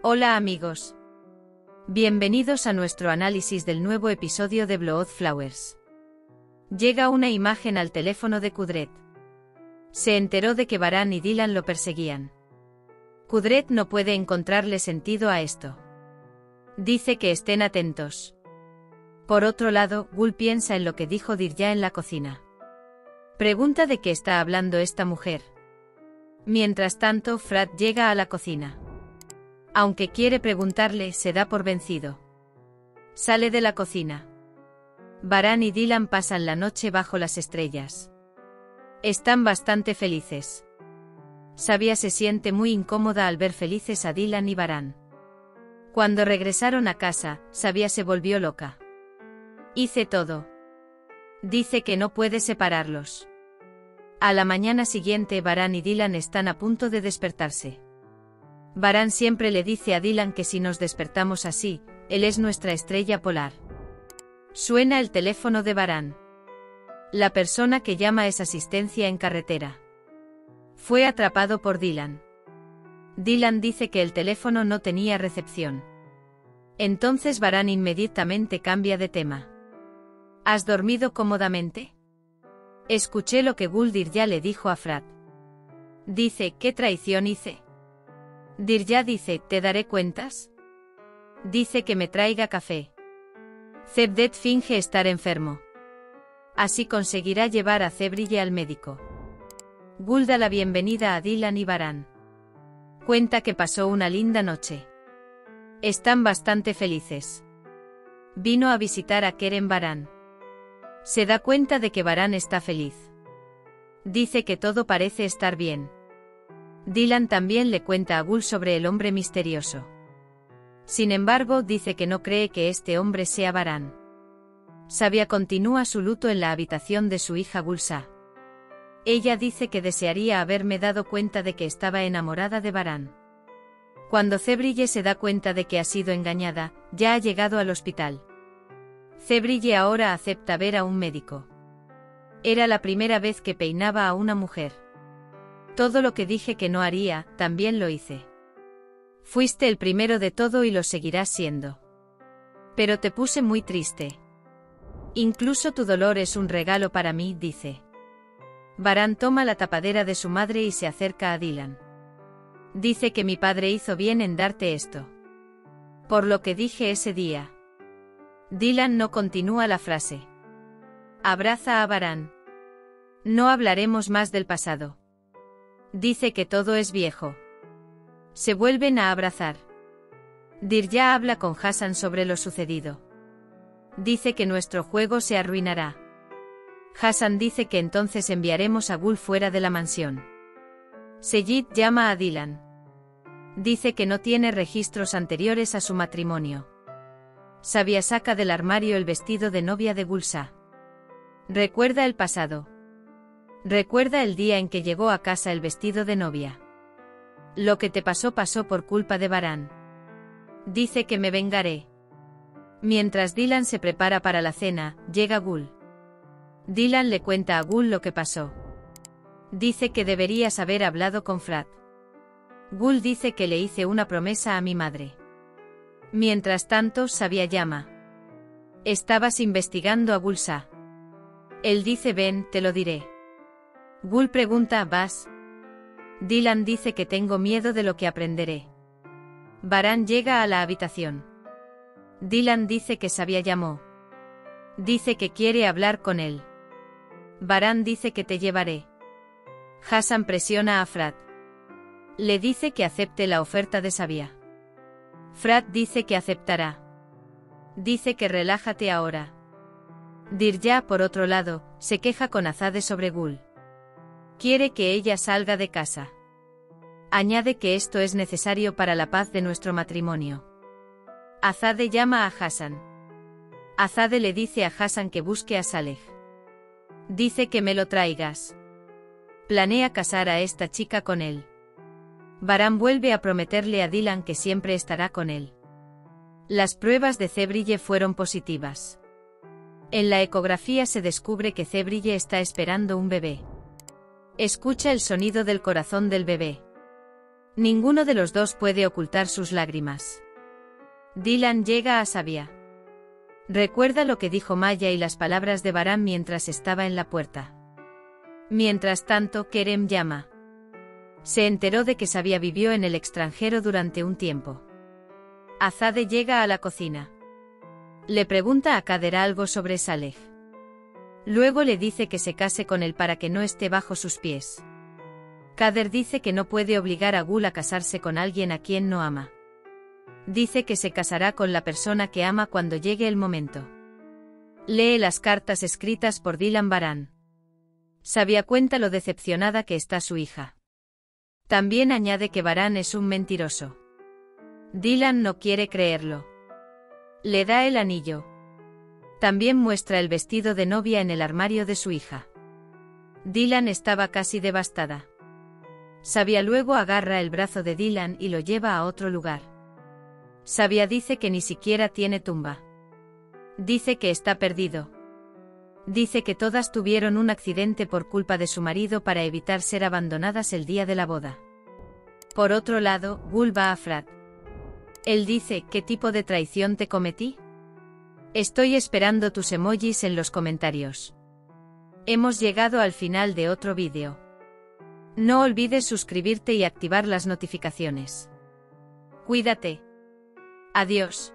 Hola amigos. Bienvenidos a nuestro análisis del nuevo episodio de Blood Flowers. Llega una imagen al teléfono de Kudret. Se enteró de que Baran y Dylan lo perseguían. Kudret no puede encontrarle sentido a esto. Dice que estén atentos. Por otro lado, Gul piensa en lo que dijo Dirja en la cocina. Pregunta de qué está hablando esta mujer. Mientras tanto, Frat llega a la cocina. Aunque quiere preguntarle, se da por vencido. Sale de la cocina. Baran y Dylan pasan la noche bajo las estrellas. Están bastante felices. Sabia se siente muy incómoda al ver felices a Dylan y Baran. Cuando regresaron a casa, Sabia se volvió loca. Hice todo. Dice que no puede separarlos. A la mañana siguiente Baran y Dylan están a punto de despertarse. Baran siempre le dice a Dylan que si nos despertamos así, él es nuestra estrella polar. Suena el teléfono de Baran. La persona que llama es asistencia en carretera. Fue atrapado por Dylan. Dylan dice que el teléfono no tenía recepción. Entonces Baran inmediatamente cambia de tema. ¿Has dormido cómodamente? Escuché lo que Gul Dirja le dijo a Frat. Dice, ¿qué traición hice? Dirja dice, ¿te daré cuentas? Dice que me traiga café. Cevdet finge estar enfermo. Así conseguirá llevar a Cebrille al médico. Gul da la bienvenida a Dylan y Baran. Cuenta que pasó una linda noche. Están bastante felices. Vino a visitar a Kerem Baran. Se da cuenta de que Baran está feliz. Dice que todo parece estar bien. Dylan también le cuenta a Gul sobre el hombre misterioso. Sin embargo, dice que no cree que este hombre sea Baran. Sabia continúa su luto en la habitación de su hija Gulsa. Ella dice que desearía haberme dado cuenta de que estaba enamorada de Baran. Cuando Cebrille se da cuenta de que ha sido engañada, ya ha llegado al hospital. Cebrille ahora acepta ver a un médico. Era la primera vez que peinaba a una mujer. Todo lo que dije que no haría, también lo hice. Fuiste el primero de todo y lo seguirás siendo. Pero te puse muy triste. Incluso tu dolor es un regalo para mí, dice. Baran toma la tapadera de su madre y se acerca a Dylan. Dice que mi padre hizo bien en darte esto. Por lo que dije ese día. Dylan no continúa la frase. Abraza a Baran. No hablaremos más del pasado. Dice que todo es viejo. Se vuelven a abrazar. Dirja habla con Hassan sobre lo sucedido. Dice que nuestro juego se arruinará. Hassan dice que entonces enviaremos a Gul fuera de la mansión. Seyid llama a Dylan. Dice que no tiene registros anteriores a su matrimonio. Sabia saca del armario el vestido de novia de Gulsa. Recuerda el pasado. Recuerda el día en que llegó a casa el vestido de novia. Lo que te pasó por culpa de Baran. Dice que me vengaré. Mientras Dylan se prepara para la cena, llega Gul. Dylan le cuenta a Gul lo que pasó. Dice que deberías haber hablado con Frat. Gul dice que le hice una promesa a mi madre. Mientras tanto, Sabia llama. Estabas investigando a Gulsa. Él dice ven, te lo diré. Gul pregunta, ¿vas? Dylan dice que tengo miedo de lo que aprenderé. Baran llega a la habitación. Dylan dice que Sabia llamó. Dice que quiere hablar con él. Baran dice que te llevaré. Hassan presiona a Frat. Le dice que acepte la oferta de Sabia. Frat dice que aceptará. Dice que relájate ahora. Dirja, por otro lado, se queja con Azade sobre Gul. Quiere que ella salga de casa. Añade que esto es necesario para la paz de nuestro matrimonio. Azade llama a Hassan. Azade le dice a Hassan que busque a Saleh. Dice que me lo traigas. Planea casar a esta chica con él. Baran vuelve a prometerle a Dylan que siempre estará con él. Las pruebas de Cebrille fueron positivas. En la ecografía se descubre que Cebrille está esperando un bebé. Escucha el sonido del corazón del bebé. Ninguno de los dos puede ocultar sus lágrimas. Dylan llega a Sabia. Recuerda lo que dijo Maya y las palabras de Baran mientras estaba en la puerta. Mientras tanto, Kerem llama. Se enteró de que Sabia vivió en el extranjero durante un tiempo. Azade llega a la cocina. Le pregunta a Kader algo sobre Saleh. Luego le dice que se case con él para que no esté bajo sus pies. Kader dice que no puede obligar a Gul a casarse con alguien a quien no ama. Dice que se casará con la persona que ama cuando llegue el momento. Lee las cartas escritas por Dylan Baran. Sabia cuenta lo decepcionada que está su hija. También añade que Baran es un mentiroso. Dylan no quiere creerlo. Le da el anillo. También muestra el vestido de novia en el armario de su hija. Dylan estaba casi devastada. Sabia luego agarra el brazo de Dylan y lo lleva a otro lugar. Sabia dice que ni siquiera tiene tumba. Dice que está perdido. Dice que todas tuvieron un accidente por culpa de su marido para evitar ser abandonadas el día de la boda. Por otro lado, Gul va a Frat. Él dice, ¿qué tipo de traición te cometí? Estoy esperando tus emojis en los comentarios. Hemos llegado al final de otro vídeo. No olvides suscribirte y activar las notificaciones. Cuídate. Adiós.